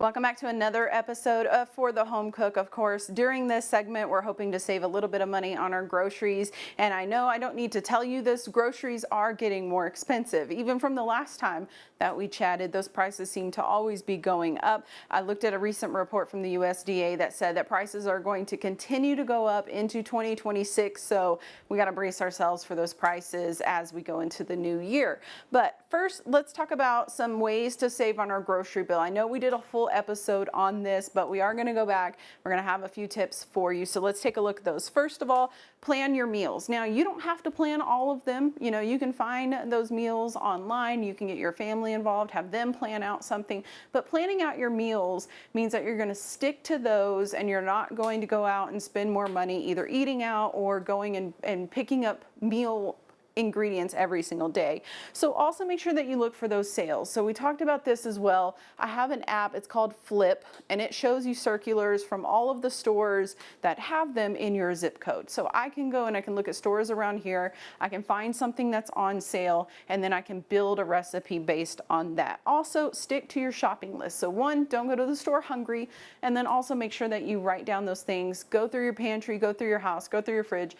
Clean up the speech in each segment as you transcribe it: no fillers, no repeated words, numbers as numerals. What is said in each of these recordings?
Welcome back to another episode of For the Home Cook. Of course, during this segment, we're hoping to save a little bit of money on our groceries. And I know I don't need to tell you this, groceries are getting more expensive. Even from the last time that we chatted, those prices seem to always be going up. I looked at a recent report from the USDA that said that prices are going to continue to go up into 2026. So we got to brace ourselves for those prices as we go into the new year. But first, let's talk about some ways to save on our grocery bill. I know we did a full episode on this, but we are going to go back. We're going to have a few tips for you. So let's take a look at those. First of all, plan your meals. Now, you don't have to plan all of them. You know, you can find those meals online. You can get your family involved, have them plan out something. But planning out your meals means that you're going to stick to those and you're not going to go out and spend more money either eating out or going and picking up meal ingredients every single day. So also make sure that you look for those sales. So we talked about this as well. I have an app, it's called Flip, and it shows you circulars from all of the stores that have them in your zip code. So I can go and I can look at stores around here. I can find something that's on sale, and then I can build a recipe based on that. Also, stick to your shopping list. So one, don't go to the store hungry, and then also make sure that you write down those things. Go through your pantry, go through your house, go through your fridge.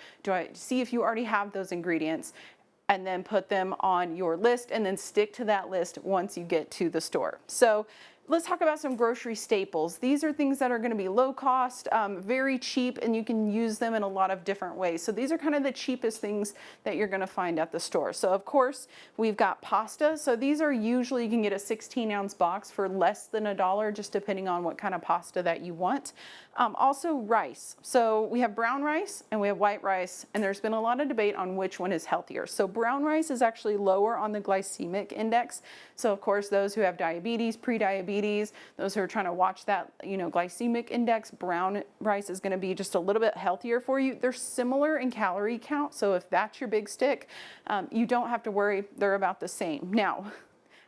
See if you already have those ingredients, and then put them on your list, and then stick to that list once you get to the store. So let's talk about some grocery staples. These are things that are going to be low cost, very cheap, and you can use them in a lot of different ways. So these are kind of the cheapest things that you're going to find at the store. So of course, we've got pasta. So these are usually, you can get a 16-ounce box for less than $1, just depending on what kind of pasta that you want. Also rice. So we have brown rice and we have white rice, and there's been a lot of debate on which one is healthier. So brown rice is actually lower on the glycemic index. So of course, those who have diabetes, pre-diabetes, those who are trying to watch that, glycemic index, brown rice is going to be just a little bit healthier for you. They're similar in calorie count. So if that's your big stick, you don't have to worry. They're about the same. Now,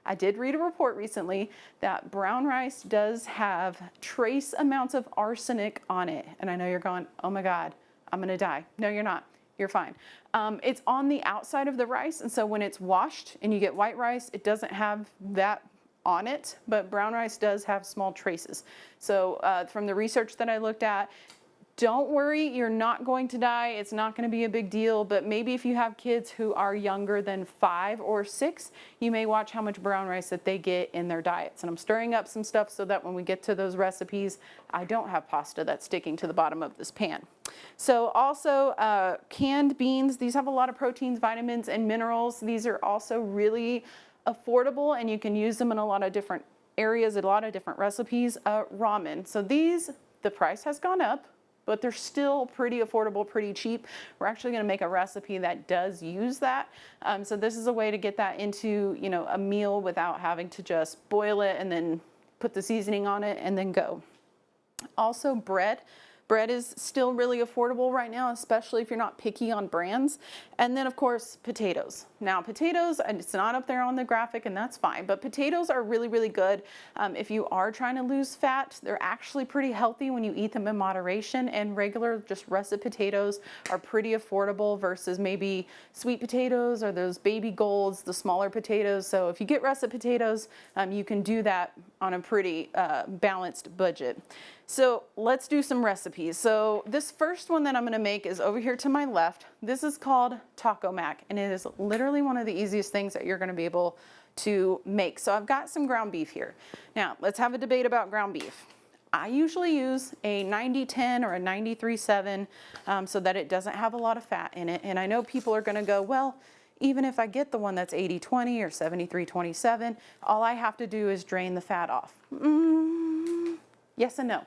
I did read a report recently that brown rice does have trace amounts of arsenic on it. And I know you're going, oh my God, I'm going to die. No, you're not. You're fine. It's on the outside of the rice. And so when it's washed and you get white rice, it doesn't have that on it, but brown rice does have small traces. So from the research that I looked at, don't worry, you're not going to die. It's not going to be a big deal, but maybe if you have kids who are younger than 5 or 6, you may watch how much brown rice that they get in their diets. And I'm stirring up some stuff so that when we get to those recipes, I don't have pasta that's sticking to the bottom of this pan. So also canned beans, these have a lot of proteins, vitamins, and minerals. These are also really affordable, and you can use them in a lot of different areas, a lot of different recipes. Ramen, so these, the price has gone up, but they're still pretty affordable, pretty cheap. We're actually gonna make a recipe that does use that. So this is a way to get that into, a meal without having to just boil it and then put the seasoning on it and then go. Also bread. Bread is still really affordable right now, especially if you're not picky on brands. And then of course, potatoes. Now potatoes, and it's not up there on the graphic, and that's fine, but potatoes are really, really good. If you are trying to lose fat, they're actually pretty healthy when you eat them in moderation, and regular just russet potatoes are pretty affordable versus maybe sweet potatoes or those baby golds, the smaller potatoes. So if you get russet potatoes, you can do that on a pretty balanced budget. So let's do some recipes. So this first one that I'm gonna make is over here to my left. This is called taco mac, and it is literally one of the easiest things that you're gonna be able to make. So I've got some ground beef here. Now let's have a debate about ground beef. I usually use a 90-10 or a 93-7 so that it doesn't have a lot of fat in it. And I know people are gonna go, well, even if I get the one that's 80-20 or 73-27, all I have to do is drain the fat off. Yes and no.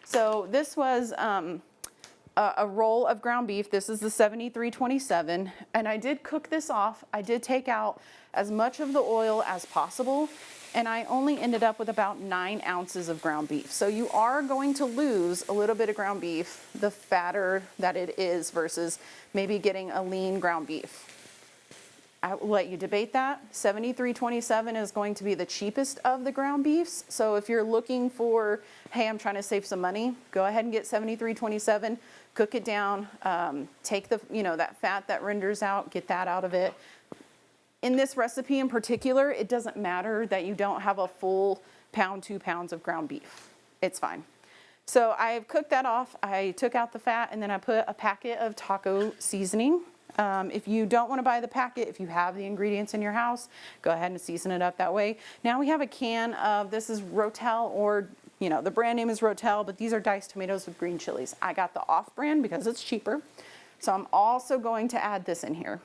So this was a roll of ground beef. This is the 73-27, and I did cook this off. I did take out as much of the oil as possible, and I only ended up with about 9 ounces of ground beef. So you are going to lose a little bit of ground beef, the fatter that it is versus maybe getting a lean ground beef. I will let you debate that. 73-27 is going to be the cheapest of the ground beefs. So if you're looking for, hey, I'm trying to save some money, go ahead and get 73-27, cook it down, take the, that fat that renders out, get that out of it. In this recipe in particular, it doesn't matter that you don't have a full pound, 2 pounds of ground beef. It's fine. So I've cooked that off. I took out the fat and then I put a packet of taco seasoning. If you don't want to buy the packet, if you have the ingredients in your house, go ahead and season it up that way. Now we have a can of, this is Rotel, or the brand name is Rotel, but these are diced tomatoes with green chilies. I got the off brand because it's cheaper. So I'm also going to add this in here.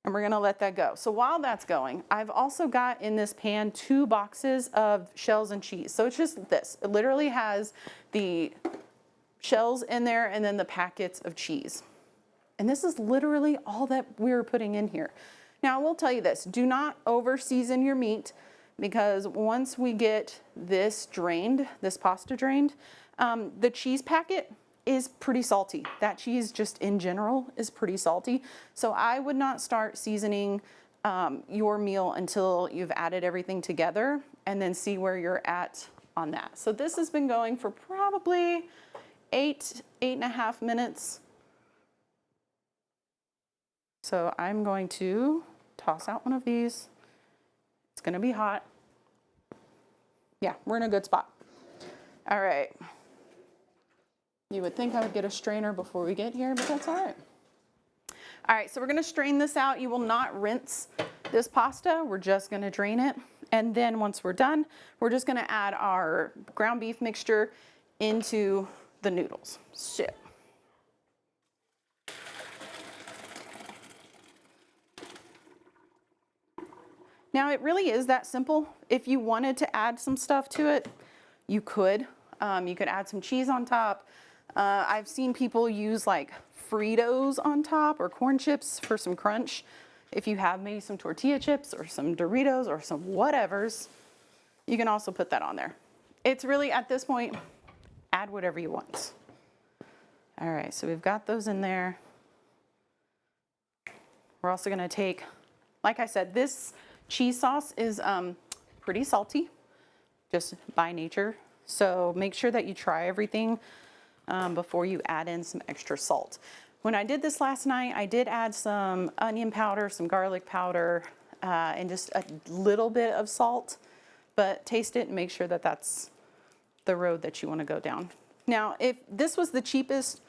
And we're gonna let that go. So while that's going, I've also got in this pan 2 boxes of shells and cheese. So it's just this. It literally has the shells in there and then the packets of cheese. And this is literally all that we're putting in here. Now I will tell you this, do not over season your meat, because once we get this drained, this pasta drained, the cheese packet is pretty salty. That cheese just in general is pretty salty. So I would not start seasoning your meal until you've added everything together, and then see where you're at on that. So this has been going for probably 8.5 minutes. So I'm going to toss out one of these. It's gonna be hot. Yeah, we're in a good spot. All right. You would think I would get a strainer before we get here, but that's all right. All right, so we're gonna strain this out. You will not rinse this pasta. We're just gonna drain it. And then once we're done, we're just gonna add our ground beef mixture into the noodles. Shit. Now it really is that simple. If you wanted to add some stuff to it, you could. You could add some cheese on top. I've seen people use like Fritos on top, or corn chips for some crunch. If you have maybe some tortilla chips or some Doritos or some whatevers, you can also put that on there. It's really, at this point, add whatever you want. All right, so we've got those in there. We're also gonna take, like I said, this cheese sauce is pretty salty, just by nature. So make sure that you try everything before you add in some extra salt. When I did this last night, I did add some onion powder, some garlic powder, and just a little bit of salt, but taste it and make sure that that's the road that you want to go down. Now, if this was the cheapest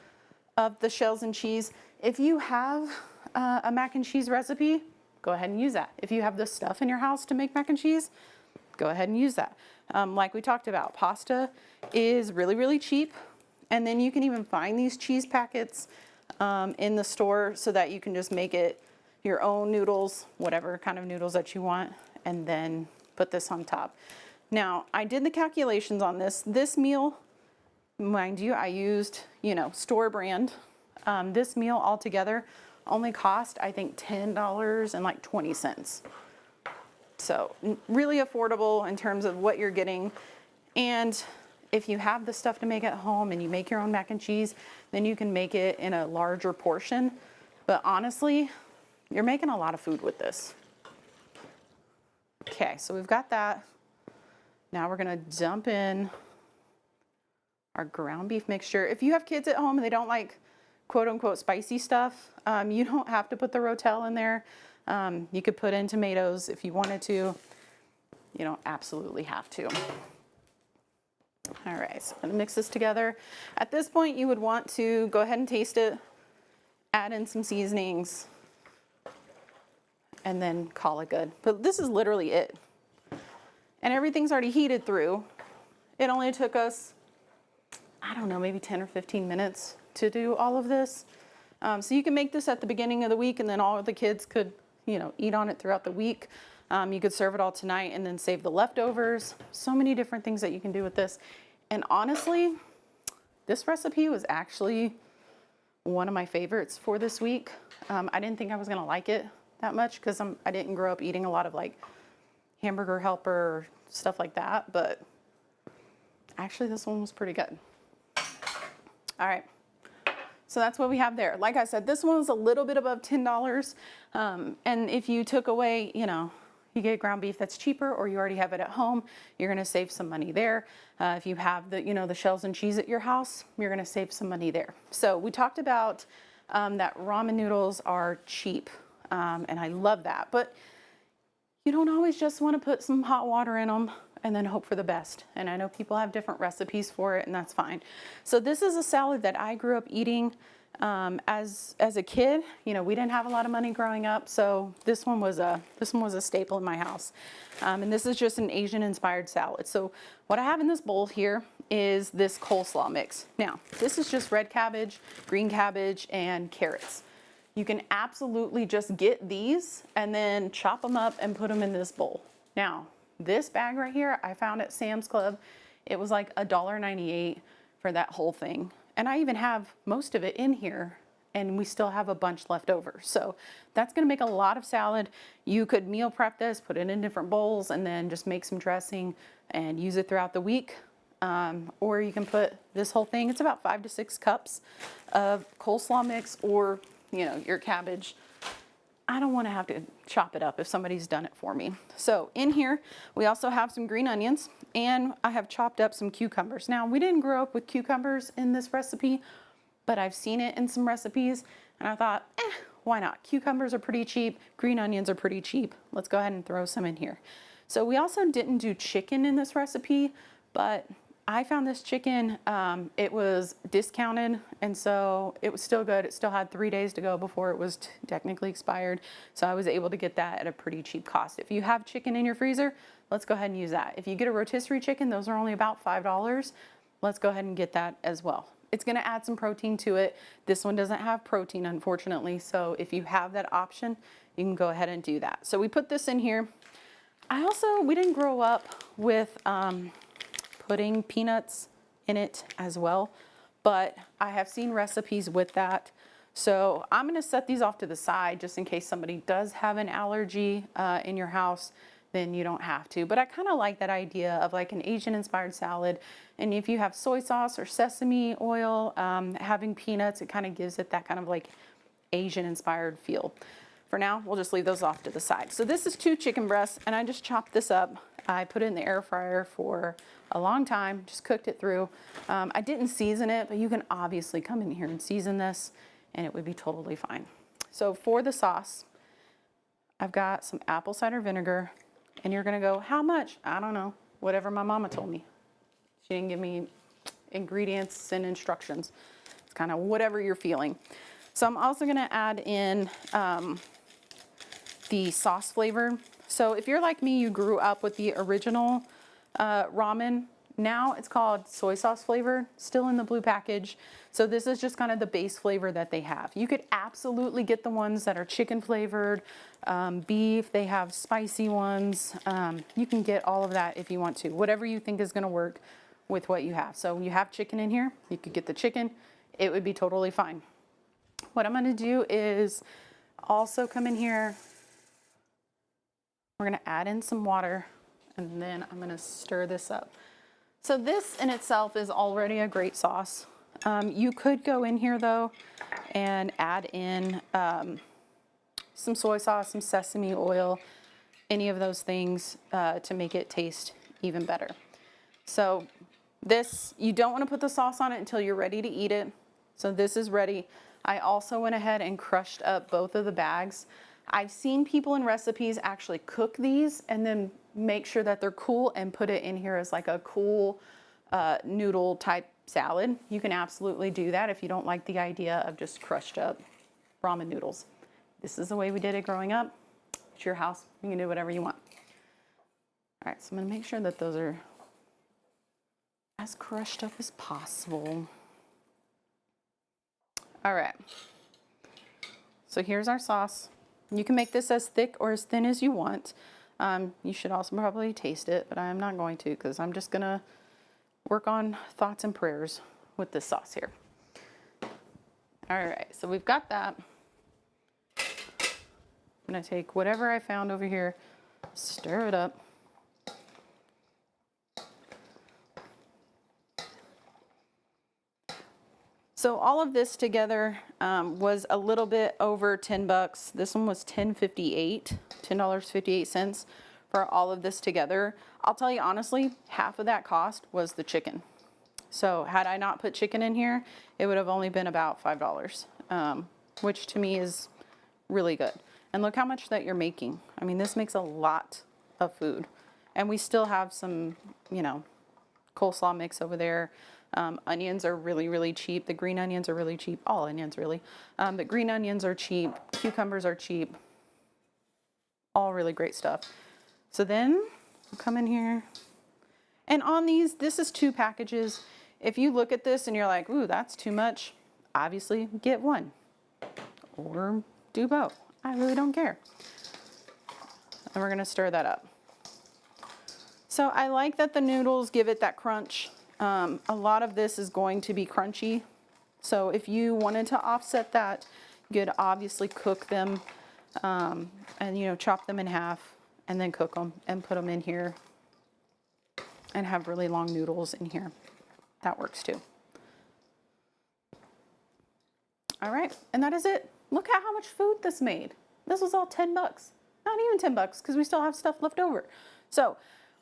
of the shells and cheese, if you have a mac and cheese recipe, go ahead and use that. If you have the stuff in your house to make mac and cheese, go ahead and use that. Like we talked about, pasta is really, really cheap. And then you can even find these cheese packets in the store, so that you can just make it your own noodles, whatever kind of noodles that you want, and then put this on top. Now, I did the calculations on this. This meal, mind you, I used, store brand. This meal altogether only cost, I think, $10.20. So really affordable in terms of what you're getting. And if you have the stuff to make at home and you make your own mac and cheese, then you can make it in a larger portion. But honestly, you're making a lot of food with this. Okay, so we've got that. Now we're gonna dump in our ground beef mixture. If you have kids at home and they don't like quote unquote spicy stuff, you don't have to put the Rotel in there. You could put in tomatoes if you wanted to. You don't absolutely have to. All right, so I'm gonna mix this together. At this point, you would want to go ahead and taste it, add in some seasonings, and then call it good. But this is literally it. And everything's already heated through. It only took us, I don't know, maybe 10 or 15 minutes to do all of this. So you can make this at the beginning of the week, and then all of the kids could, eat on it throughout the week. You could serve it all tonight and then save the leftovers. So many different things that you can do with this. And honestly, this recipe was actually one of my favorites for this week. I didn't think I was gonna like it that much because I didn't grow up eating a lot of like Hamburger Helper or stuff like that, but actually this one was pretty good. All right. So that's what we have there. Like I said, this one was a little bit above $10. And if you took away, you get ground beef that's cheaper, or you already have it at home, you're gonna save some money there. If you have the shells and cheese at your house, you're gonna save some money there. So we talked about that ramen noodles are cheap, and I love that. But you don't always just want to put some hot water in them and then hope for the best. And I know people have different recipes for it, and that's fine. So this is a salad that I grew up eating as a kid. You know, we didn't have a lot of money growing up, so this one was a staple in my house. And this is just an Asian inspired salad. So what I have in this bowl here is this coleslaw mix. Now, this is just red cabbage, green cabbage, and carrots. You can absolutely just get these and then chop them up and put them in this bowl. Now, this bag right here, I found at Sam's Club. It was like $1.98 for that whole thing. And I even have most of it in here, and we still have a bunch left over. So that's gonna make a lot of salad. You could meal prep this, put it in different bowls, and then just make some dressing and use it throughout the week. Or you can put this whole thing, it's about 5 to 6 cups of coleslaw mix, or you know, your cabbage. I don't want to have to chop it up if somebody's done it for me. So in here, we also have some green onions, and I have chopped up some cucumbers. Now, we didn't grow up with cucumbers in this recipe, but I've seen it in some recipes, and I thought, why not? Cucumbers are pretty cheap. Green onions are pretty cheap. Let's go ahead and throw some in here. So we also didn't do chicken in this recipe, but I found this chicken, it was discounted, and so it was still good. It still had 3 days to go before it was technically expired. So I was able to get that at a pretty cheap cost. If you have chicken in your freezer, let's go ahead and use that. If you get a rotisserie chicken, those are only about $5. Let's go ahead and get that as well. It's gonna add some protein to it. This one doesn't have protein, unfortunately. So if you have that option, you can go ahead and do that. So we put this in here. We didn't grow up with, putting peanuts in it as well, but I have seen recipes with that. So I'm gonna set these off to the side just in case somebody does have an allergy in your house, then you don't have to. But I kind of like that idea of like an Asian inspired salad. And if you have soy sauce or sesame oil, having peanuts, it kind of gives it that kind of like Asian inspired feel. For now, we'll just leave those off to the side. So this is 2 chicken breasts, and I just chopped this up. I put it in the air fryer for a long time, just cooked it through. I didn't season it, but you can obviously come in here and season this, and it would be totally fine. So for the sauce, I've got some apple cider vinegar, and you're gonna go, how much? I don't know, whatever my mama told me. She didn't give me ingredients and instructions. It's kind of whatever you're feeling. So I'm also gonna add in the sauce flavor. So if you're like me, you grew up with the original ramen. Now it's called soy sauce flavor, still in the blue package. So this is just kind of the base flavor that they have. You could absolutely get the ones that are chicken flavored, beef, they have spicy ones. You can get all of that if you want to, whatever you think is gonna work with what you have. So you have chicken in here, you could get the chicken, it would be totally fine. What I'm gonna do is also come in here, we're gonna add in some water, and then I'm gonna stir this up. So this in itself is already a great sauce. You could go in here though and add in some soy sauce, some sesame oil, any of those things to make it taste even better. So this, you don't wanna put the sauce on it until you're ready to eat it. So this is ready. I also went ahead and crushed up both of the bags. I've seen people in recipes actually cook these and then make sure that they're cool and put it in here as like a cool noodle type salad. You can absolutely do that if you don't like the idea of just crushed up ramen noodles. This is the way we did it growing up. It's your house, you can do whatever you want. All right, so I'm gonna make sure that those are as crushed up as possible. All right, so here's our sauce. You can make this as thick or as thin as you want. You should also probably taste it, but I'm not going to because I'm just gonna work on thoughts and prayers with this sauce here. All right, so we've got that. I'm gonna take whatever I found over here, stir it up. So all of this together was a little bit over 10 bucks. This one was $10.58 for all of this together. I'll tell you honestly, half of that cost was the chicken. So had I not put chicken in here, it would have only been about $5, which to me is really good. And look how much that you're making. I mean, this makes a lot of food. And we still have some, you know, coleslaw mix over there. Onions are really, really cheap. The green onions are really cheap. All onions really. But green onions are cheap. Cucumbers are cheap. All really great stuff. So then we'll come in here. And on these, this is 2 packages. If you look at this and you're like, ooh, that's too much, obviously get one or do both. I really don't care. And we're gonna stir that up. So I like that the noodles give it that crunch. A lot of this is going to be crunchy. So if you wanted to offset that, you could obviously cook them and, you know, chop them in half and then cook them and put them in here and have really long noodles in here. That works too. All right, and that is it. Look at how much food this made. This was all 10 bucks. Not even 10 bucks because we still have stuff left over. So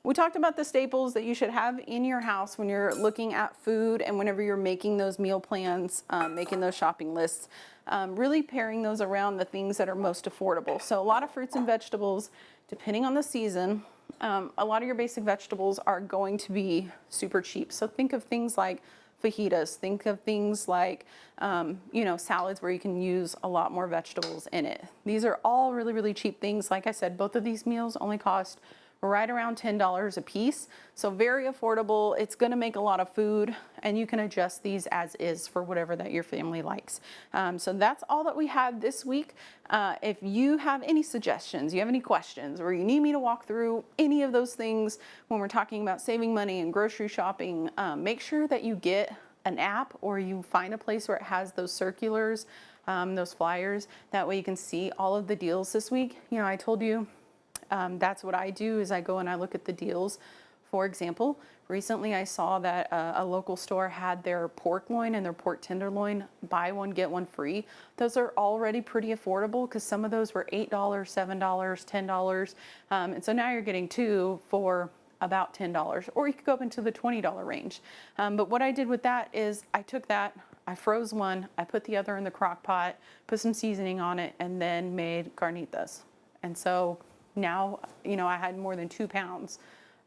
we talked about the staples that you should have in your house when you're looking at food and whenever you're making those meal plans, making those shopping lists, really pairing those around the things that are most affordable. So a lot of fruits and vegetables, depending on the season, a lot of your basic vegetables are going to be super cheap. So think of things like fajitas, think of things like, you know, salads where you can use a lot more vegetables in it. These are all really, really cheap things. Like I said, both of these meals only cost right around $10 a piece. So very affordable. It's gonna make a lot of food and you can adjust these as is for whatever that your family likes. So that's all that we have this week. If you have any suggestions, you have any questions, or you need me to walk through any of those things when we're talking about saving money and grocery shopping, make sure that you get an app or you find a place where it has those circulars, those flyers. That way you can see all of the deals this week. You know, I told you, that's what I do is I go and I look at the deals. For example, recently I saw that a local store had their pork loin and their pork tenderloin, buy one, get one free. Those are already pretty affordable because some of those were $8, $7, $10. And so now you're getting 2 for about $10, or you could go up into the $20 range. But what I did with that is I took that, I froze one, I put the other in the crock pot, put some seasoning on it, and then made carnitas. And so now, you know, I had more than 2 pounds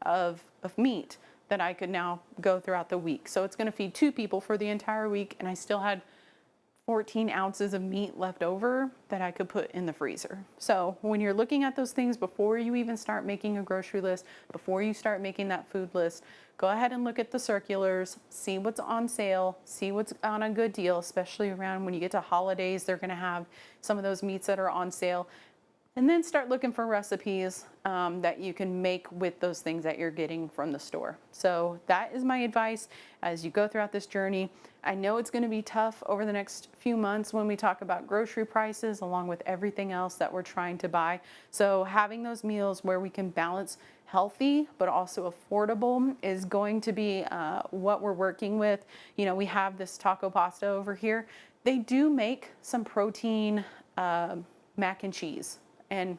of meat that I could now go throughout the week. So it's going to feed 2 people for the entire week, and I still had 14 ounces of meat left over that I could put in the freezer. So when you're looking at those things before you even start making a grocery list, before you start making that food list, go ahead and look at the circulars, see what's on sale, see what's on a good deal, especially around when you get to holidays, they're going to have some of those meats that are on sale. And then start looking for recipes that you can make with those things that you're getting from the store. So that is my advice as you go throughout this journey. I know it's going to be tough over the next few months when we talk about grocery prices along with everything else that we're trying to buy. So having those meals where we can balance healthy but also affordable is going to be what we're working with. You know, we have this taco pasta over here. They do make some protein mac and cheese. And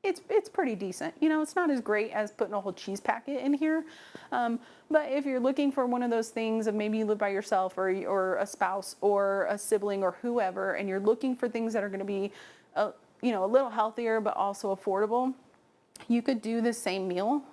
it's pretty decent. You know, it's not as great as putting a whole cheese packet in here. But if you're looking for one of those things of maybe you live by yourself or a spouse or a sibling or whoever, and you're looking for things that are going to be, you know, a little healthier but also affordable, you could do the same meal.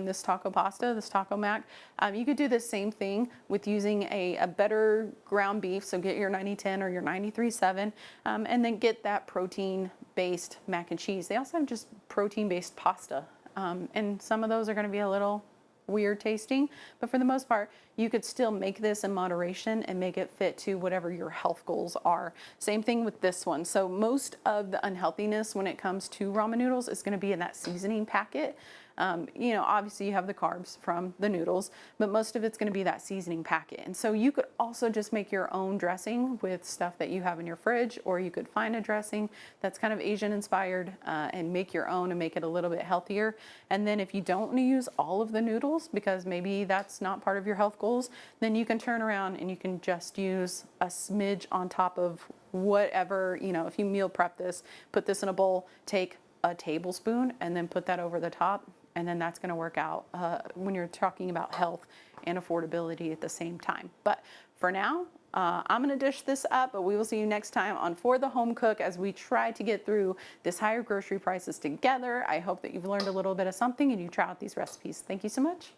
This taco pasta, this taco mac, you could do the same thing with using a better ground beef. So get your 90-10 or your 93-7 and then get that protein-based mac and cheese. They also have just protein-based pasta. And some of those are going to be a little weird tasting, but for the most part, you could still make this in moderation and make it fit to whatever your health goals are. Same thing with this one. So most of the unhealthiness when it comes to ramen noodles is going to be in that seasoning packet. You know, obviously you have the carbs from the noodles, but most of it's going to be that seasoning packet. And so you could also just make your own dressing with stuff that you have in your fridge, or you could find a dressing that's kind of Asian inspired and make your own and make it a little bit healthier. And then if you don't want to use all of the noodles because maybe that's not part of your health goals, then you can turn around and you can just use a smidge on top of whatever, you know, if you meal prep this, put this in a bowl, take a tablespoon and then put that over the top. And then that's going to work out when you're talking about health and affordability at the same time. But for now, I'm going to dish this up, but we will see you next time on For the Home Cook as we try to get through this higher grocery prices together. I hope that you've learned a little bit of something and you try out these recipes. Thank you so much.